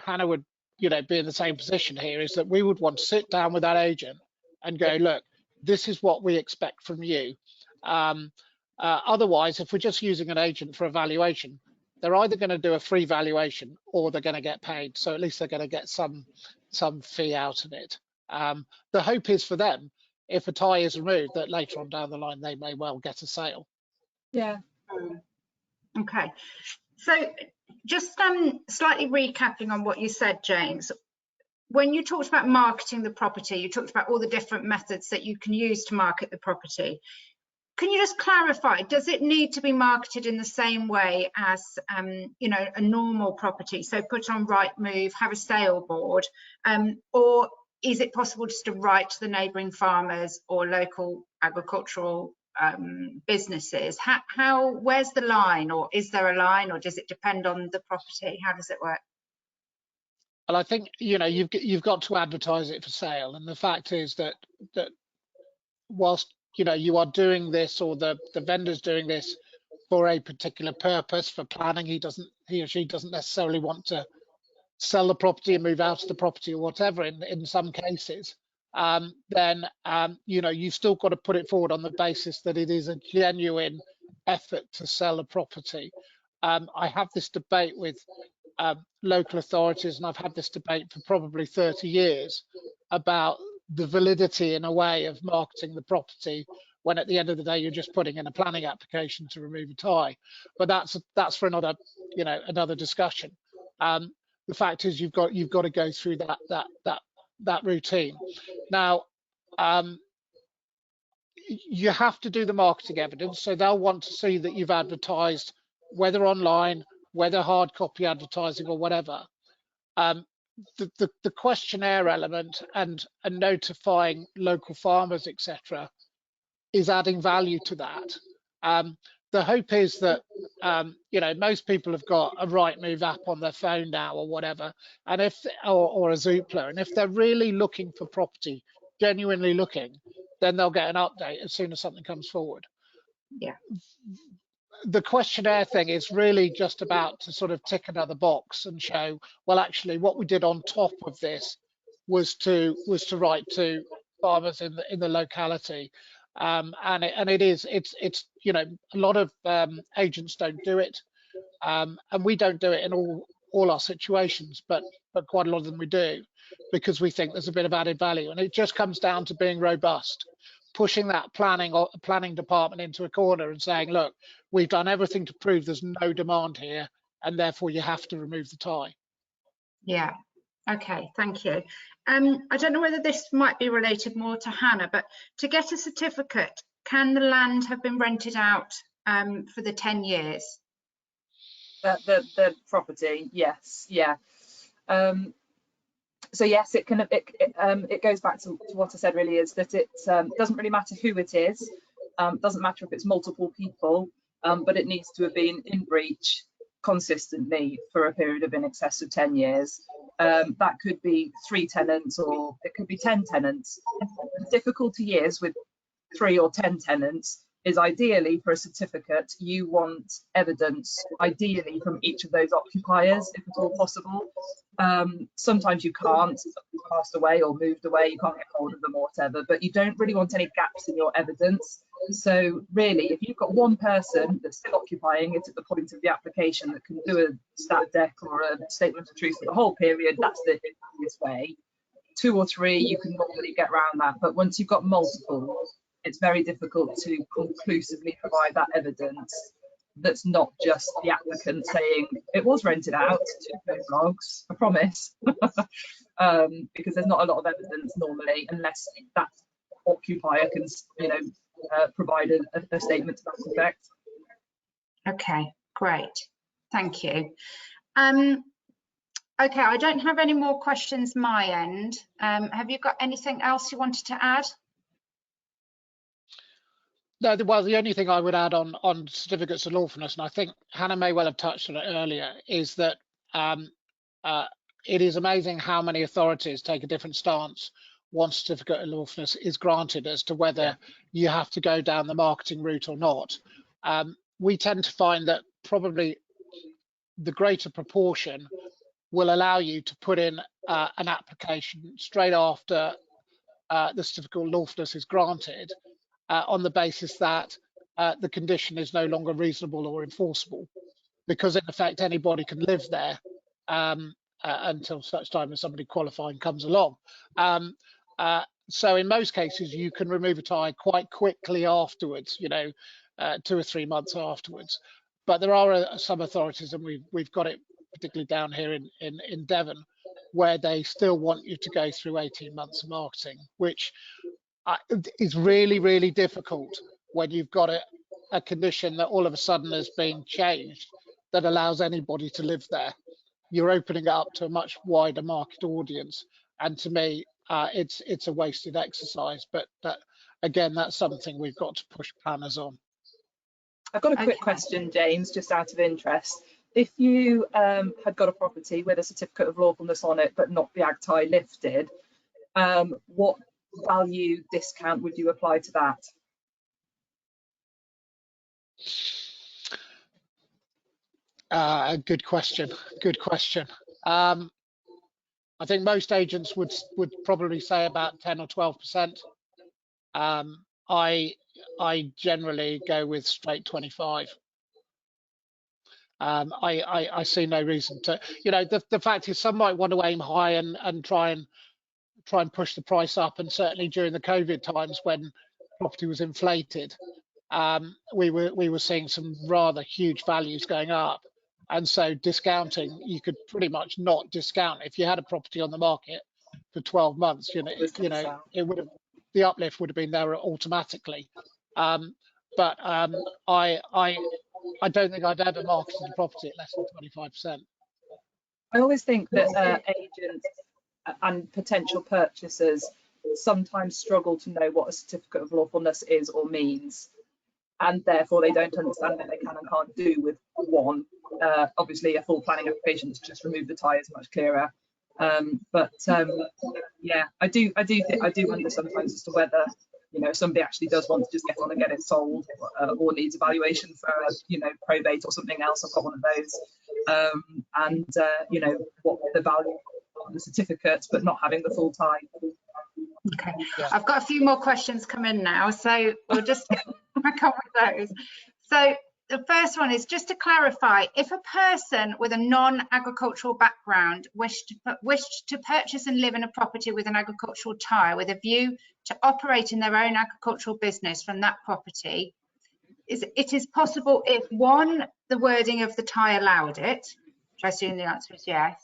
Hannah would be in the same position here, is that we would want to sit down with that agent and go, look, this is what we expect from you. Otherwise, if we're just using an agent for evaluation, they're either going to do a free valuation or they're going to get paid. So at least they're going to get some fee out of it. The hope is for them, if a tie is removed, that later on down the line they may well get a sale. Yeah. Okay. So just slightly recapping on what you said, James. When you talked about marketing the property, you talked about all the different methods that you can use to market the property. Can you just clarify, does it need to be marketed in the same way as a normal property? So put on Rightmove, have a sale board, or is it possible just to write to the neighbouring farmers or local agricultural businesses? Where's the line, or is there a line, or does it depend on the property? How does it work? Well, I think you've got to advertise it for sale, and the fact is that whilst you are doing this, or the vendor's doing this for a particular purpose, for planning. He or she doesn't necessarily want to sell the property and move out of the property or whatever in some cases, then you've still got to put it forward on the basis that it is a genuine effort to sell a property. I have this debate with local authorities, and I've had this debate for probably 30 years about the validity in a way of marketing the property when at the end of the day you're just putting in a planning application to remove a tie. But that's for another another discussion. The fact is you've got to go through that routine. Now you have to do the marketing evidence, so they'll want to see that you've advertised, whether online, whether hard copy advertising or whatever. The questionnaire element and notifying local farmers, etc., is adding value to that. The hope is that most people have got a Rightmove app on their phone now or whatever, and or a Zoopla, and if they're really looking for property, genuinely looking, then they'll get an update as soon as something comes forward. Yeah. The questionnaire thing is really just about to sort of tick another box and show, well, actually what we did on top of this was to write to farmers in the locality. And it's a lot of agents don't do it, and we don't do it in all our situations, but quite a lot of them we do, because we think there's a bit of added value, and it just comes down to being robust, pushing that planning department into a corner and saying, look, we've done everything to prove there's no demand here, and therefore you have to remove the tie. Yeah. Okay, thank you. I don't know whether this might be related more to Hannah, but to get a certificate, can the land have been rented out for the 10 years? The property, yes, yeah. So yes, it can. It goes back to what I said. Really, is that it doesn't really matter who it is. Doesn't matter if it's multiple people, but it needs to have been in breach consistently for a period of in excess of 10 years. That could be 3 tenants, or it could be 10 tenants. The difficulty is with 3 or 10 tenants is ideally for a certificate, you want evidence, ideally from each of those occupiers, if at all possible. Sometimes you can't, somebody's passed away or moved away, you can't get hold of them or whatever, but you don't really want any gaps in your evidence. So really, if you've got one person that's still occupying it at the point of the application that can do a stat dec or a statement of truth for the whole period, that's the easiest way. 2 or 3, you can normally get around that, but once you've got multiple, it's very difficult to conclusively provide that evidence that's not just the applicant saying it was rented out to those logs, I promise, because there's not a lot of evidence normally unless that occupier can, provide a statement to that effect. Okay, great, thank you. Okay, I don't have any more questions my end. Have you got anything else you wanted to add? No, well, the only thing I would add on certificates of lawfulness, and I think Hannah may well have touched on it earlier, is that it is amazing how many authorities take a different stance once certificate of lawfulness is granted as to whether you have to go down the marketing route or not. We tend to find that probably the greater proportion will allow you to put in an application straight after the certificate of lawfulness is granted, on the basis that the condition is no longer reasonable or enforceable, because in effect anybody can live there until such time as somebody qualifying comes along. So in most cases you can remove a tie quite quickly afterwards, 2 or 3 months afterwards. But there are some authorities, and we've got it particularly down here in Devon, where they still want you to go through 18 months of marketing, which is really, really difficult when you've got a condition that all of a sudden has been changed that allows anybody to live there. You're opening it up to a much wider market audience, and to me, it's a wasted exercise. But again, that's something we've got to push planners on. I've got a quick question, James, just out of interest. If you had got a property with a certificate of lawfulness on it, but not the ag tie lifted, what value discount would you apply to that? Good question. Good question. I think most agents would probably say about 10 or 12%. I generally go with straight 25. I see no reason to. The fact is, some might want to aim high and try and push the price up. And certainly during the COVID times when property was inflated, we were seeing some rather huge values going up. And so discounting, you could pretty much not discount. If you had a property on the market for 12 months, it would have, the uplift would have been there automatically. But I don't think I'd ever market the property at less than 25%. I always think that agents and potential purchasers sometimes struggle to know what a certificate of lawfulness is or means, and therefore they don't understand what they can and can't do with one. Obviously, a full planning application to just remove the tie is much clearer. Yeah, I do wonder sometimes as to whether if somebody actually does want to just get on and get it sold, or needs evaluation for probate or something else. I've got one of those, what the value of the certificate, but not having the full tie. Okay, yeah. I've got a few more questions come in now, so we'll just crack on with those. So the first one is just to clarify, if a person with a non-agricultural background wished to purchase and live in a property with an agricultural tie with a view to operate in their own agricultural business from that property, it is possible if, one, the wording of the tie allowed it, which I assume the answer is yes.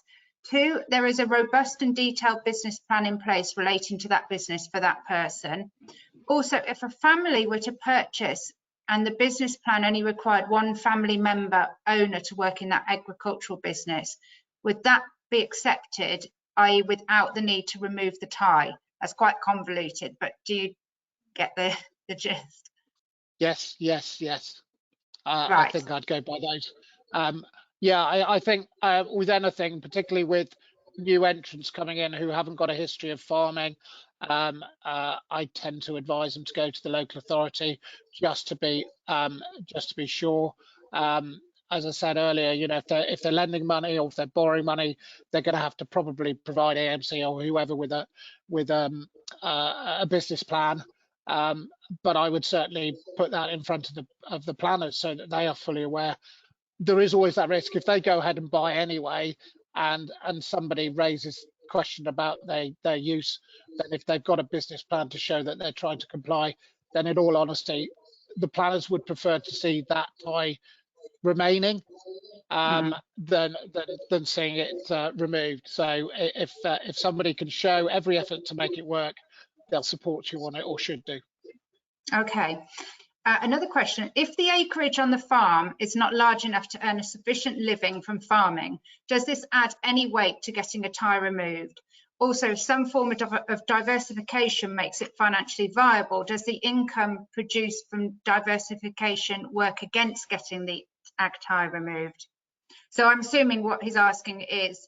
Two, there is a robust and detailed business plan in place relating to that business for that person. Also, if a family were to purchase and the business plan only required one family member owner to work in that agricultural business, would that be accepted, i.e. without the need to remove the tie? That's quite convoluted, but do you get the gist? Yes. Right. I think I'd go by those. Yeah, I think with anything, particularly with new entrants coming in who haven't got a history of farming, I tend to advise them to go to the local authority just to be sure. As I said earlier, if they're lending money or if they're borrowing money, they're going to have to probably provide AMC or whoever with a business plan. But I would certainly put that in front of the planners so that they are fully aware. There is always that risk if they go ahead and buy anyway, and somebody raises question about their use, then if they've got a business plan to show that they're trying to comply, then in all honesty, the planners would prefer to see that tie remaining than seeing it removed. So if somebody can show every effort to make it work, they'll support you on it, or should do. Okay. Another question, if the acreage on the farm is not large enough to earn a sufficient living from farming, does this add any weight to getting a tie removed? Also, if some form of diversification makes it financially viable, does the income produced from diversification work against getting the ag tie removed? So I'm assuming what he's asking is,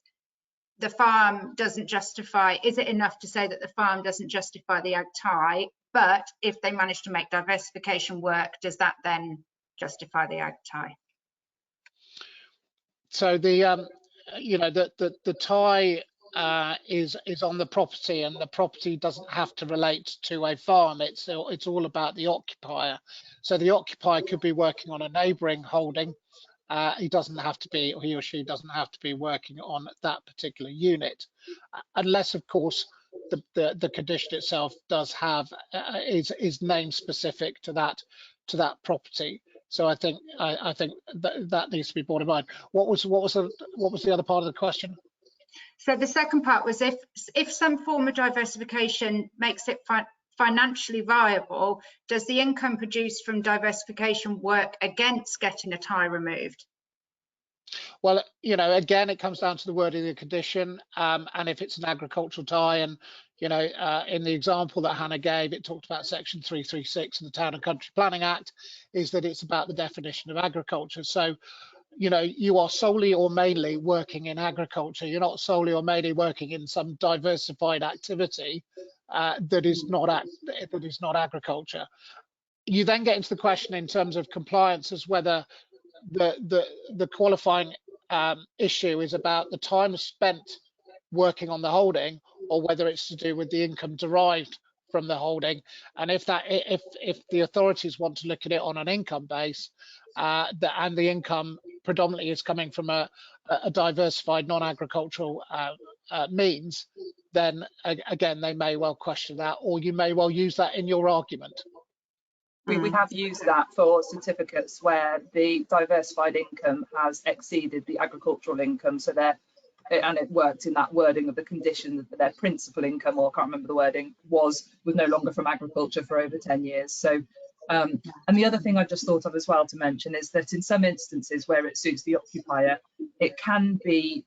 the farm doesn't justify, is it enough to say that the farm doesn't justify the ag tie? But if they manage to make diversification work, does that then justify the ag tie? So the tie is on the property, and the property doesn't have to relate to a farm. It's all about the occupier. So the occupier could be working on a neighbouring holding. He doesn't have to be, or he or she doesn't have to be working on that particular unit, unless, of course, the condition itself does have is name specific to that property. So I think that needs to be borne in mind. What was the other part of the question? So the second part was, if some form of diversification makes it financially viable, does the income produced from diversification work against getting a tie removed? Well, again, it comes down to the wording of the condition, and if it's an agricultural tie, and in the example that Hannah gave, it talked about section 336 of the Town and Country Planning Act, is that it's about the definition of agriculture. So you are solely or mainly working in agriculture. You're not solely or mainly working in some diversified activity that is not agriculture. you then get into the question in terms of compliance as whether the qualifying issue is about the time spent working on the holding, or whether it's to do with the income derived from the holding. And if the authorities want to look at it on an income base, and the income predominantly is coming from a diversified non-agricultural means, then again they may well question that, or you may well use that in your argument. We have used that for certificates where the diversified income has exceeded the agricultural income, so and it worked in that wording of the condition that their principal income, or I can't remember the wording, was no longer from agriculture for over 10 years. So, and the other thing I just thought of as well to mention is that in some instances where it suits the occupier, it can be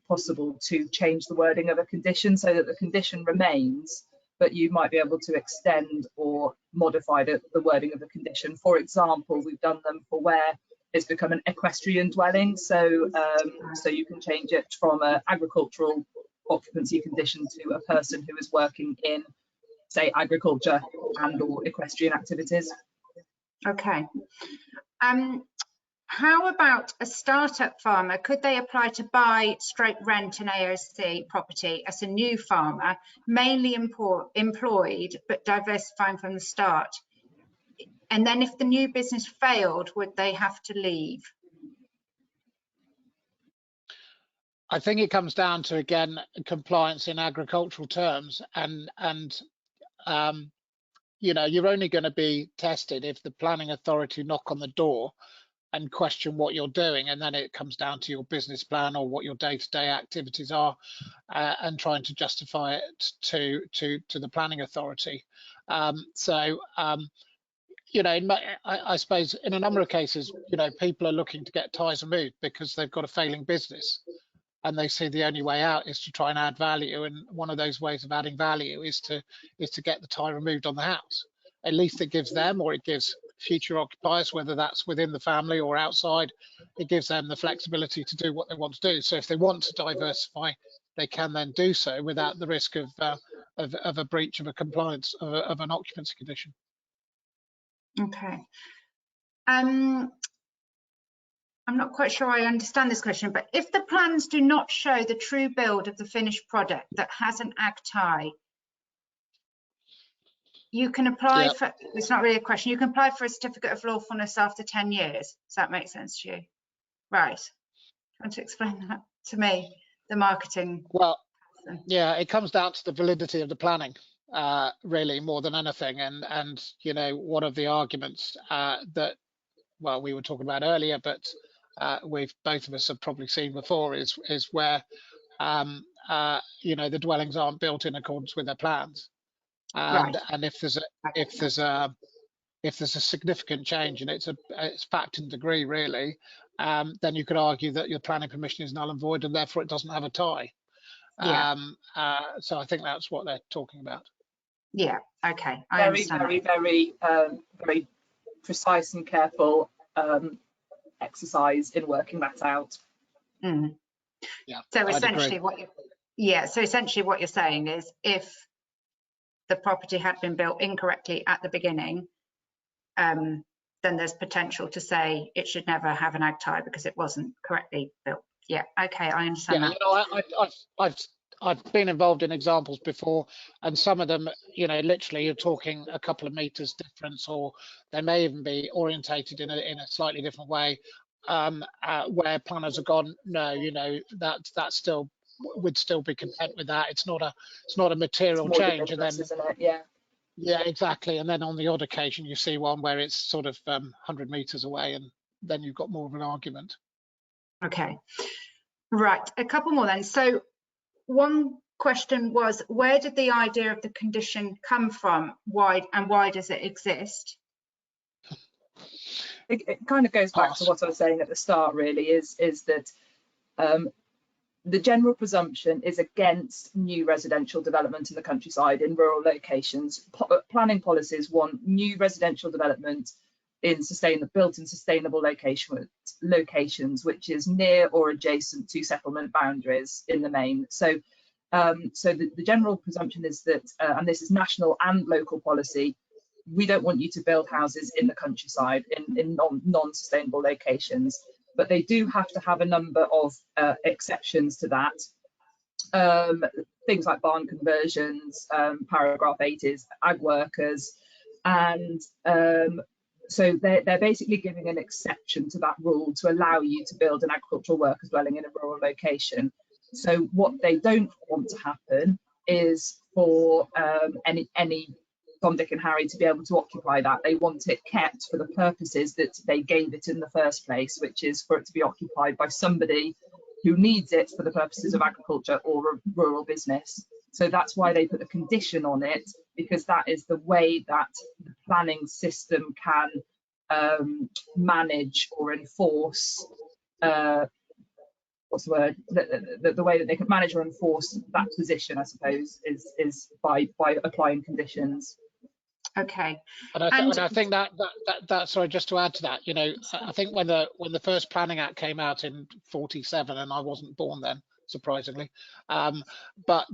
possible to change the wording of a condition so that the condition remains, but you might be able to extend or modify the wording of the condition. For example, we've done them for where it's become an equestrian dwelling, so so you can change it from an agricultural occupancy condition to a person who is working in, say, agriculture and or equestrian activities. Okay. How about a startup farmer? Could they apply to buy / rent an AOC property as a new farmer, mainly employed but diversifying from the start? And then if the new business failed, would they have to leave? I think it comes down to, again, compliance in agricultural terms, and you know, you're only going to be tested if the planning authority knock on the door and question what you're doing, and then it comes down to your business plan or what your day-to-day activities are, and trying to justify it to the planning authority. You know, I suppose in a number of cases, you know, people are looking to get ties removed because they've got a failing business, and they see the only way out is to try and add value. And one of those ways of adding value is to get the tie removed on the house. At least it gives them, or it gives future occupiers, whether that's within the family or outside, it gives them the flexibility to do what they want to do. So if they want to diversify, they can then do so without the risk of a breach of a compliance of an occupancy condition. Okay. I'm not quite sure I understand this question, but if the plans do not show the true build of the finished product that has an ag tie, you can apply for, it's not really a question, you can apply for a certificate of lawfulness after 10 years. Does that make sense to you? Right. Want to explain that to me, the marketing? Well, yeah, it comes down to the validity of the planning, really, more than anything. And you know, one of the arguments that, well, we were talking about earlier, but both of us have probably seen before, is where you know, the dwellings aren't built in accordance with their plans. And if there's a significant change, and it's fact and degree really, then you could argue that your planning permission is null and void, and therefore it doesn't have a tie. So I think that's what they're talking about. Yeah. Okay. I understand. Very precise and careful exercise in working that out. Mm. Yeah. So essentially, what you're saying is, if the property had been built incorrectly at the beginning, then there's potential to say it should never have an ag tie because it wasn't correctly built. Yeah, okay, I understand that. You know, I've been involved in examples before, and some of them, you know, literally you're talking a couple of meters difference, or they may even be orientated in a slightly different way, where planners have gone, no, you know, that's still, would still be content with that. It's not a material change, and then, isn't it? Yeah, exactly. And then on the odd occasion, you see one where it's sort of 100 meters away, and then you've got more of an argument. Okay, right. A couple more then. So one question was, where did the idea of the condition come from? Why does it exist? It kind of goes back to what I was saying at the start, really, is that the general presumption is against new residential development in the countryside in rural locations. Planning policies want new residential development built in sustainable locations, which is near or adjacent to settlement boundaries in the main. So, the general presumption is that, and this is national and local policy, we don't want you to build houses in the countryside in non-sustainable locations. But they do have to have a number of exceptions to that. Things like barn conversions, paragraph 8 is ag workers, and so they're basically giving an exception to that rule to allow you to build an agricultural workers dwelling in a rural location. So what they don't want to happen is for any Tom, Dick and Harry to be able to occupy that. They want it kept for the purposes that they gave it in the first place, which is for it to be occupied by somebody who needs it for the purposes of agriculture or a rural business. So that's why they put a condition on it, because that is the way that the planning system can manage or enforce, what's the word, the way that they can manage or enforce that position, I suppose, is by applying conditions. Okay. And I think that sorry, just to add to that, you know, I think when the first Planning Act came out in '47, and I wasn't born then, surprisingly, but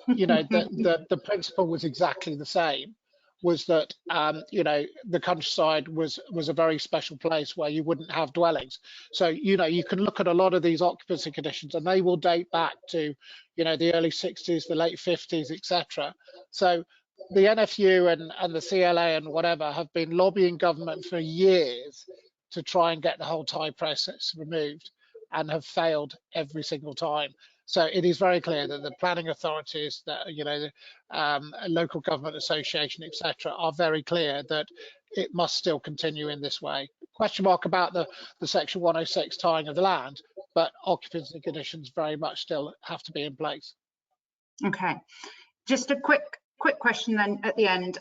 you know, the principle was exactly the same. Was that you know, the countryside was a very special place where you wouldn't have dwellings. So you know, you can look at a lot of these occupancy conditions, and they will date back to, you know, the early '60s, the late '50s, etc. So the NFU and the CLA and whatever have been lobbying government for years to try and get the whole tie process removed, and have failed every single time. So it is very clear that the planning authorities, that, you know, the local government association, etc., are very clear that it must still continue in this way. Question mark about the Section 106 tying of the land, but occupancy conditions very much still have to be in place. Okay, just a quick question then at the end.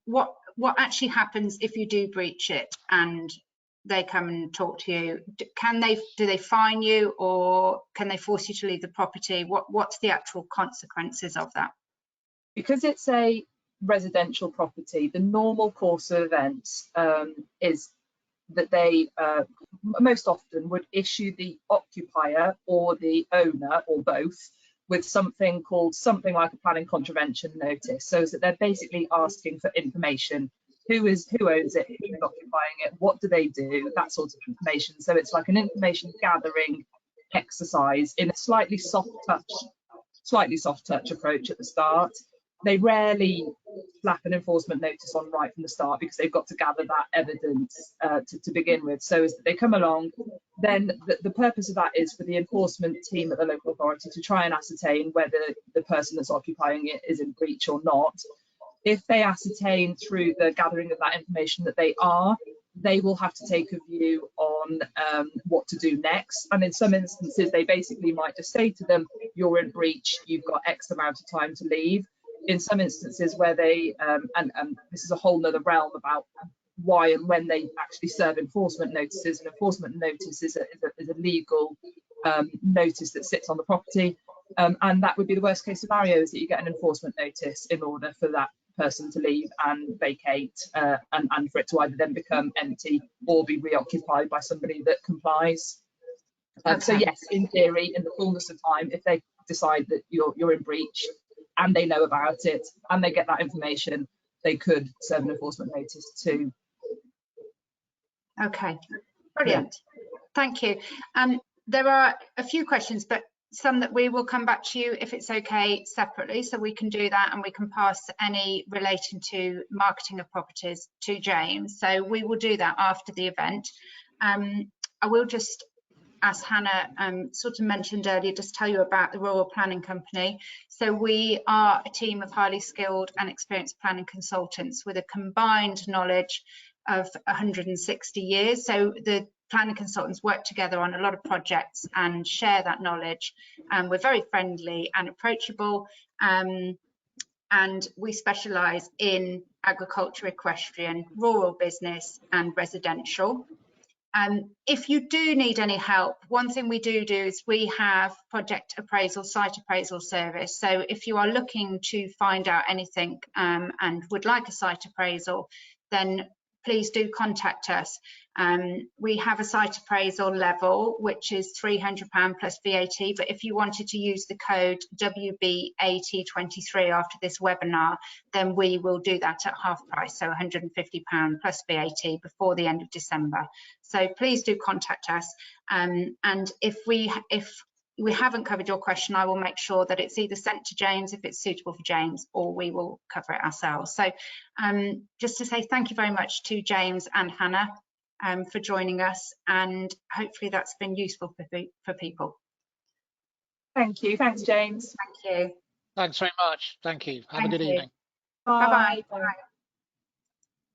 What actually happens if you do breach it and they come and talk to you? Do they fine you, or can they force you to leave the property? What's the actual consequences of that? Because it's a residential property, the normal course of events is that they most often would issue the occupier or the owner or both with something like a planning contravention notice, so that they're basically asking for information. Who owns it, who's occupying it, what do they do, that sort of information. So it's like an information gathering exercise in a slightly soft touch approach at the start. They rarely slap an enforcement notice on right from the start, because they've got to gather that evidence to begin with. So as they come along, then the purpose of that is for the enforcement team at the local authority to try and ascertain whether the person that's occupying it is in breach or not. If they ascertain through the gathering of that information that they are, they will have to take a view on what to do next. And in some instances, they basically might just say to them, you're in breach, you've got X amount of time to leave. In some instances where they, and this is a whole nother realm about why and when they actually serve enforcement notices. An enforcement notice is a legal notice that sits on the property. And that would be the worst case scenario, is that you get an enforcement notice in order for that person to leave and vacate, and for it to either then become empty or be reoccupied by somebody that complies. Okay. So yes, in theory, in the fullness of time, if they decide that you're in breach and they know about it and they get that information, they could serve an enforcement notice too. Okay, brilliant. Thank you. There are a few questions, but some that we will come back to you, if it's okay, separately, so we can do that, and we can pass any relating to marketing of properties to James. So we will do that after the event. I will just, as Hannah sort of mentioned earlier, just tell you about the Rural Planning Company. So we are a team of highly skilled and experienced planning consultants with a combined knowledge of 160 years. So the planning consultants work together on a lot of projects and share that knowledge. We're very friendly and approachable, and we specialise in agriculture, equestrian, rural business and residential. If you do need any help, one thing we do is we have project appraisal, site appraisal service. So if you are looking to find out anything and would like a site appraisal, then please do contact us. We have a site appraisal level, which is £300 plus VAT, but if you wanted to use the code WB8023 after this webinar, then we will do that at half price, so £150 plus VAT before the end of December. So please do contact us, and if we haven't covered your question, I will make sure that it's either sent to James if it's suitable for James, or we will cover it ourselves. So just to say thank you very much to James and Hannah for joining us, and hopefully that's been useful for people. Thank you. Thanks, James. Thank you. Thanks very much. Thank you. Have a good evening. Bye. Bye-bye.